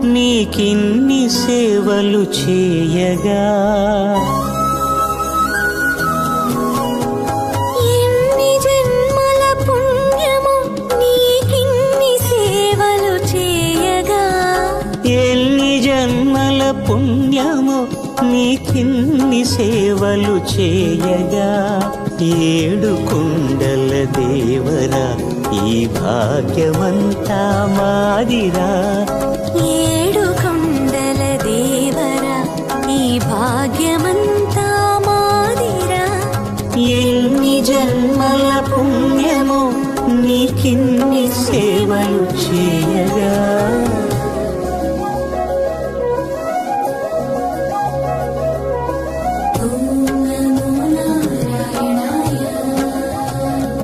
నీకిన్ని సేవలు చేయగా ఎన్ని జన్మల పుణ్యము నీకిన్ని సేవలు చేయగా ఎన్ని జన్మల పుణ్యము నీకిన్ని సేవలు చేయగా ఏడు కొండల దేవరా ఈ భాగ్యమంతా మాదిరా ఏడు కొండల దేవరా ఈ భాగ్యమంతా మాదిరా ఎన్ని జన్మల పుణ్యము నీకిన్ని సేవలు చేయగా